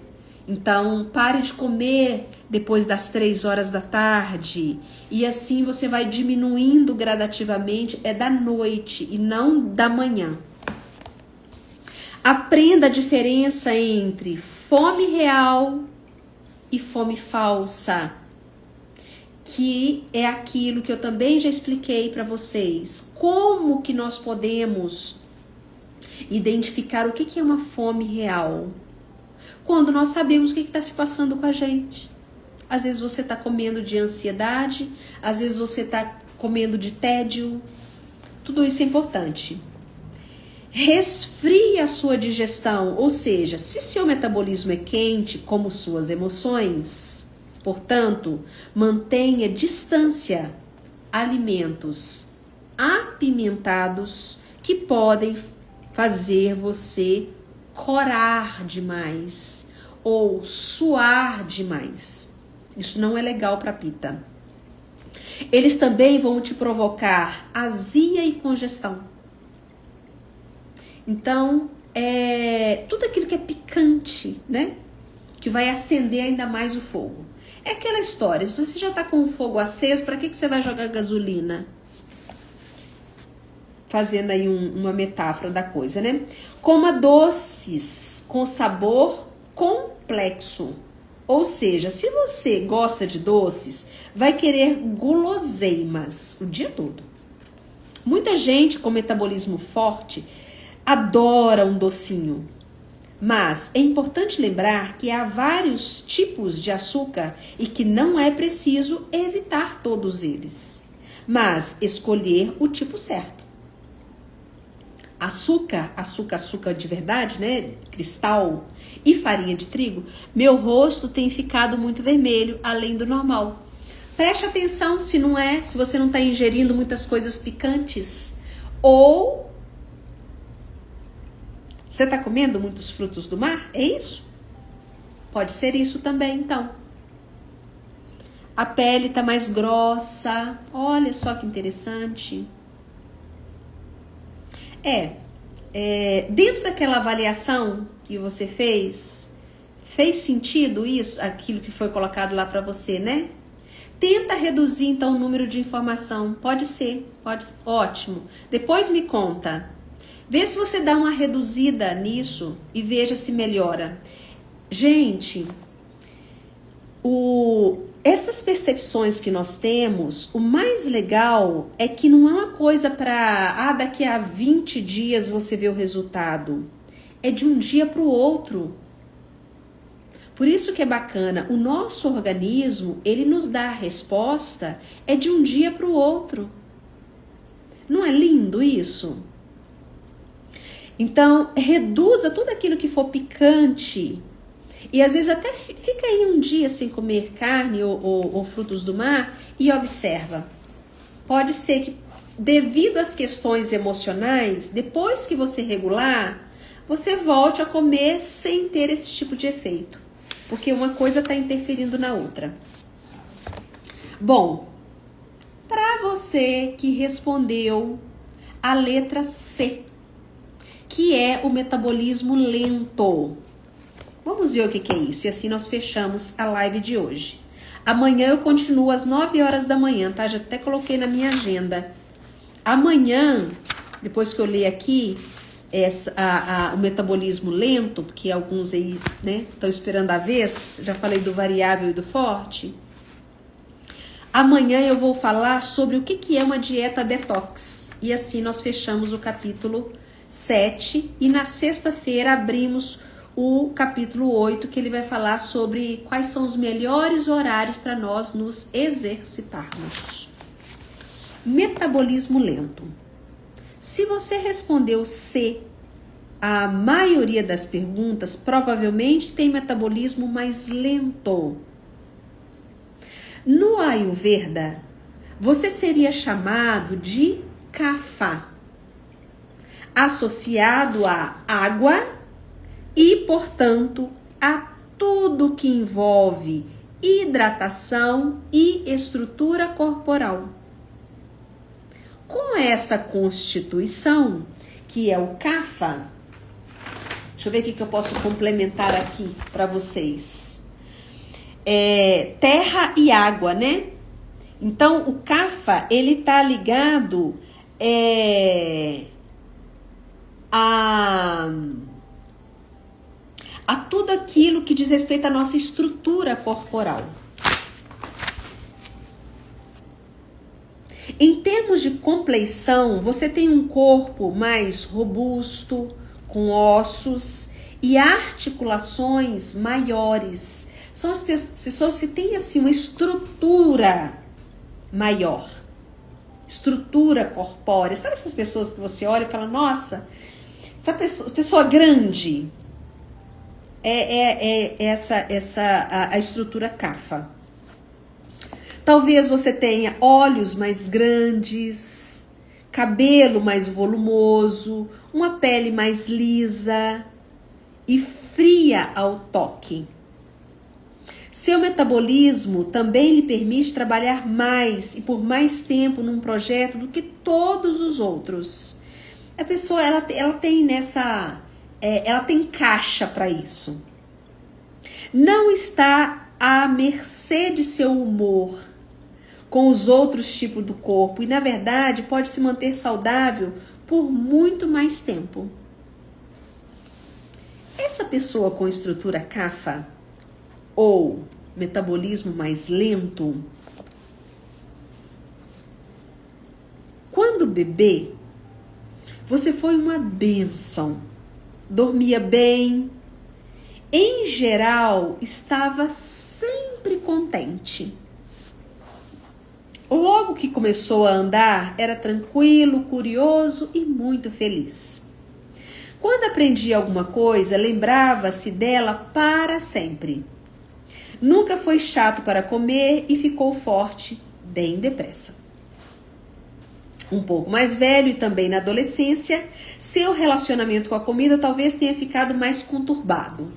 Então, pare de comer depois das 3 horas da tarde. E assim você vai diminuindo gradativamente. É da noite e não da manhã. Aprenda a diferença entre fome real e fome falsa. Que é aquilo que eu também já expliquei para vocês. Como que nós podemos identificar o que é uma fome real? Quando nós sabemos o que está se passando com a gente. Às vezes você está comendo de ansiedade, às vezes você está comendo de tédio. Tudo isso é importante. Resfrie a sua digestão, ou seja, se seu metabolismo é quente, como suas emoções, portanto, mantenha distância. Alimentos apimentados que podem fazer você corar demais ou suar demais. Isso não é legal para pita. Eles também vão te provocar azia e congestão. Então, tudo aquilo que é picante, né? Que vai acender ainda mais o fogo. É aquela história, se você já tá com o fogo aceso, para que você vai jogar gasolina? Fazendo aí uma metáfora da coisa, né? Coma doces com sabor complexo. Ou seja, se você gosta de doces, vai querer guloseimas o dia todo. Muita gente com metabolismo forte adora um docinho. Mas é importante lembrar que há vários tipos de açúcar e que não é preciso evitar todos eles, mas escolher o tipo certo. Açúcar de verdade, né? Cristal e farinha de trigo, meu rosto tem ficado muito vermelho, além do normal. Preste atenção se você não está ingerindo muitas coisas picantes ou você está comendo muitos frutos do mar? É isso? Pode ser isso também, então. A pele está mais grossa. Olha só que interessante. Dentro daquela avaliação que você fez sentido isso, aquilo que foi colocado lá para você, né? Tenta reduzir, então, o número de informação. Pode ser, ótimo. Depois me conta. Vê se você dá uma reduzida nisso e veja se melhora. Gente, essas percepções que nós temos, o mais legal é que não é uma coisa para daqui a 20 dias você vê o resultado. É de um dia para o outro. Por isso que é bacana, o nosso organismo, ele nos dá a resposta, é de um dia para o outro. Não é lindo isso? Então, reduza tudo aquilo que for picante. E às vezes até fica aí um dia sem comer carne ou frutos do mar e observa. Pode ser que, devido às questões emocionais, depois que você regular, você volte a comer sem ter esse tipo de efeito. Porque uma coisa está interferindo na outra. Bom, para você que respondeu a letra C, que é o metabolismo lento. Vamos ver o que é isso. E assim nós fechamos a live de hoje. Amanhã eu continuo às 9 horas da manhã, tá? Já até coloquei na minha agenda. Amanhã, depois que eu ler aqui o metabolismo lento, porque alguns aí, né, estão esperando a vez. Já falei do variável e do forte. Amanhã eu vou falar sobre o que é uma dieta detox. E assim nós fechamos o capítulo 7 e na sexta-feira abrimos o capítulo 8, que ele vai falar sobre quais são os melhores horários para nós nos exercitarmos. Metabolismo lento. Se você respondeu C, a maioria das perguntas provavelmente tem metabolismo mais lento. No Ayurveda, você seria chamado de Kapha, associado à água e, portanto, a tudo que envolve hidratação e estrutura corporal. Com essa constituição, que é o Kapha, deixa eu ver o que eu posso complementar aqui para vocês. Terra e água, né? Então, o Kapha, ele tá ligado a tudo aquilo que diz respeito à nossa estrutura corporal. Em termos de compleição, você tem um corpo mais robusto, com ossos e articulações maiores. São as pessoas que têm assim uma estrutura maior, estrutura corpórea. Sabe essas pessoas que você olha e fala, nossa, essa pessoa grande, a estrutura Kapha. Talvez você tenha olhos mais grandes, cabelo mais volumoso, uma pele mais lisa e fria ao toque. Seu metabolismo também lhe permite trabalhar mais e por mais tempo num projeto do que todos os outros. A pessoa ela tem ela tem caixa para isso. Não está à mercê de seu humor com os outros tipos do corpo e, na verdade, pode se manter saudável por muito mais tempo. Essa pessoa com estrutura Kapha ou metabolismo mais lento, quando bebê, você foi uma bênção. Dormia bem, em geral, estava sempre contente. Logo que começou a andar, era tranquilo, curioso e muito feliz. Quando aprendia alguma coisa, lembrava-se dela para sempre. Nunca foi chato para comer e ficou forte bem depressa. Um pouco mais velho e também na adolescência, seu relacionamento com a comida talvez tenha ficado mais conturbado.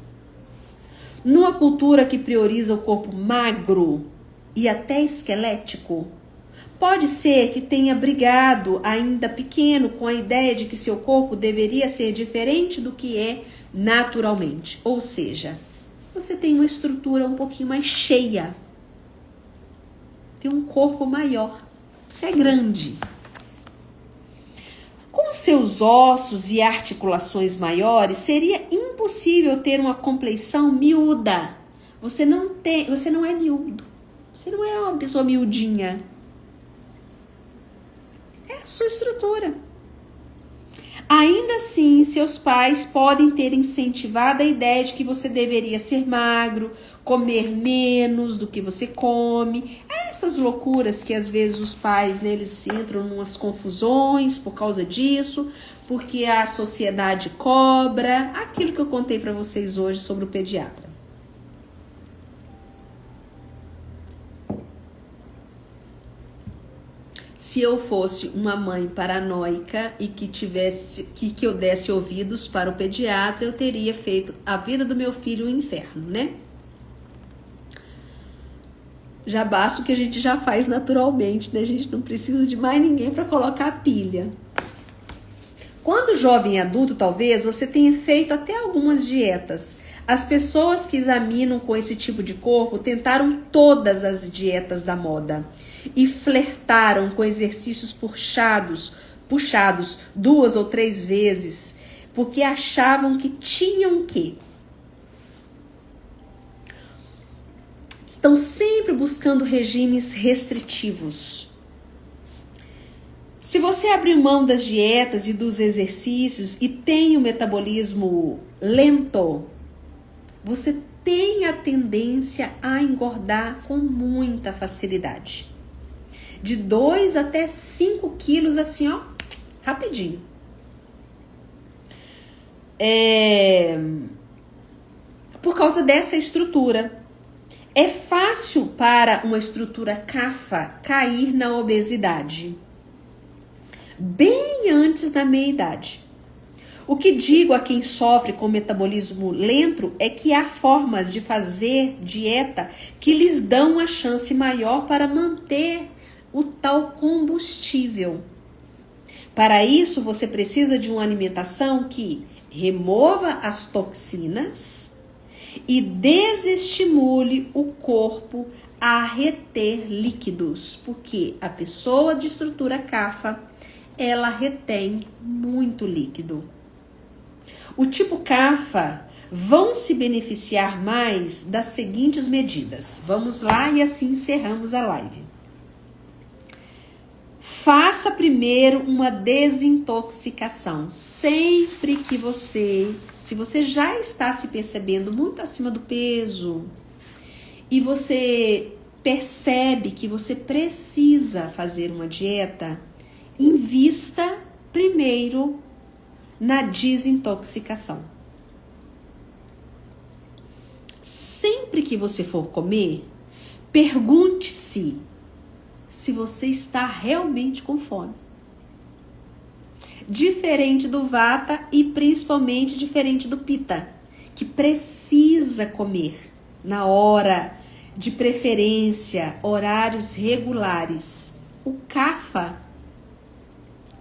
Numa cultura que prioriza o corpo magro e até esquelético, pode ser que tenha brigado ainda pequeno com a ideia de que seu corpo deveria ser diferente do que é naturalmente. Ou seja, você tem uma estrutura um pouquinho mais cheia. Tem um corpo maior. Você é grande. Com seus ossos e articulações maiores, seria impossível ter uma compleição miúda. Você não é miúdo. Você não é uma pessoa miudinha. É a sua estrutura. Ainda assim, seus pais podem ter incentivado a ideia de que você deveria ser magro, comer menos do que você come. Essas loucuras que às vezes os pais, né, eles entram em umas confusões por causa disso, porque a sociedade cobra. Aquilo que eu contei para vocês hoje sobre o pediatra. Se eu fosse uma mãe paranoica e que eu desse ouvidos para o pediatra, eu teria feito a vida do meu filho um inferno, né? Já basta o que a gente já faz naturalmente, né? A gente não precisa de mais ninguém para colocar a pilha. Quando jovem e adulto, talvez, você tenha feito até algumas dietas. As pessoas que examinam com esse tipo de corpo tentaram todas as dietas da moda e flertaram com exercícios puxados 2 ou 3 vezes, porque achavam que tinham que. Estão sempre buscando regimes restritivos. Se você abrir mão das dietas e dos exercícios e tem o metabolismo lento, você tem a tendência a engordar com muita facilidade. De 2 até 5 quilos, assim, ó, rapidinho. Por causa dessa estrutura. É fácil para uma estrutura CAFA cair na obesidade, bem antes da meia-idade. O que digo a quem sofre com metabolismo lento é que há formas de fazer dieta que lhes dão uma chance maior para manter o tal combustível. Para isso, você precisa de uma alimentação que remova as toxinas e desestimule o corpo a reter líquidos, porque a pessoa de estrutura CAFA, ela retém muito líquido. O tipo CAFA vão se beneficiar mais das seguintes medidas. Vamos lá e assim encerramos a live. Faça primeiro uma desintoxicação. Sempre que se você já está se percebendo muito acima do peso e você percebe que você precisa fazer uma dieta, invista primeiro na desintoxicação. Sempre que você for comer, pergunte-se se você está realmente com fome. Diferente do Vata e principalmente diferente do Pitta, que precisa comer na hora, de preferência, horários regulares. O Kapha,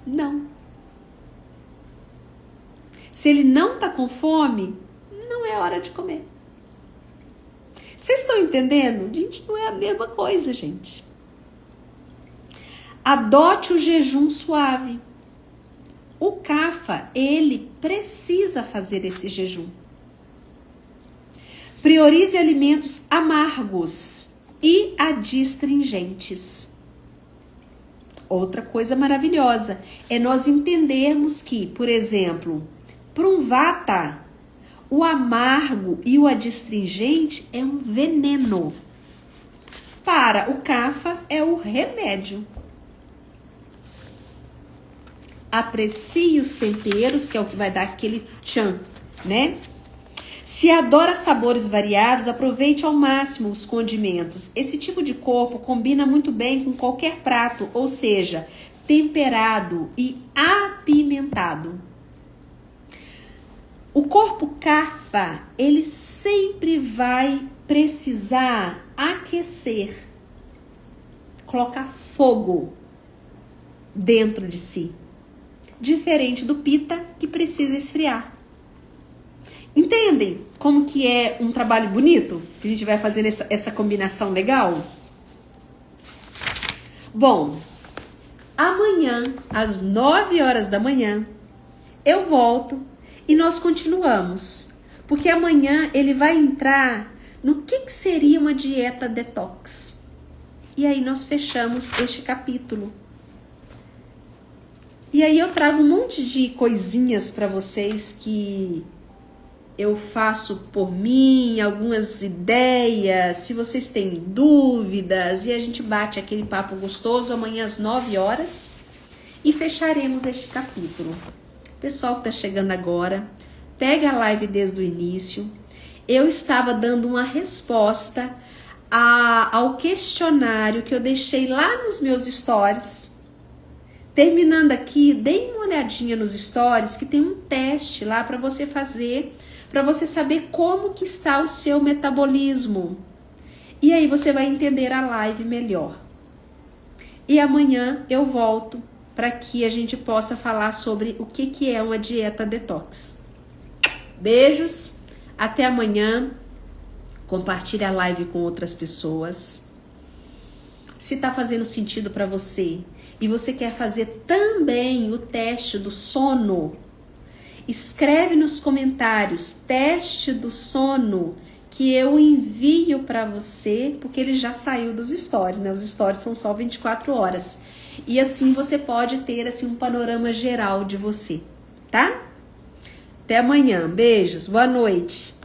não. Se ele não está com fome, não é hora de comer. Vocês estão entendendo? Gente, não é a mesma coisa, gente. Adote o jejum suave. O Kapha, ele precisa fazer esse jejum. Priorize alimentos amargos e adstringentes. Outra coisa maravilhosa é nós entendermos que, por exemplo, para um Vata, O amargo e o adstringente é um veneno. Para o Kapha é o remédio. Aprecie os temperos, que é o que vai dar aquele tchan, né? Se adora sabores variados, aproveite ao máximo os condimentos. Esse tipo de corpo combina muito bem com qualquer prato, ou seja, temperado e apimentado. O corpo Kapha, ele sempre vai precisar aquecer, colocar fogo dentro de si. Diferente do Pitta, que precisa esfriar. Entendem como que é um trabalho bonito? Que a gente vai fazer essa combinação legal? Bom, amanhã, às 9 horas da manhã, eu volto e nós continuamos. Porque amanhã ele vai entrar no que seria uma dieta detox. E aí nós fechamos este capítulo. E aí eu trago um monte de coisinhas para vocês que eu faço por mim, algumas ideias, se vocês têm dúvidas, e a gente bate aquele papo gostoso amanhã às 9 horas e fecharemos este capítulo. Pessoal que tá chegando agora, pega a live desde o início. Eu estava dando uma resposta ao questionário que eu deixei lá nos meus stories. Terminando aqui, dê uma olhadinha nos stories que tem um teste lá para você fazer, para você saber como que está o seu metabolismo. E aí você vai entender a live melhor. E amanhã eu volto para que a gente possa falar sobre o que é uma dieta detox. Beijos, até amanhã. Compartilhe a live com outras pessoas. Se está fazendo sentido para você e você quer fazer também o teste do sono, escreve nos comentários teste do sono que eu envio para você, porque ele já saiu dos stories, né? Os stories são só 24 horas. E assim você pode ter assim um panorama geral de você, tá? Até amanhã. Beijos. Boa noite.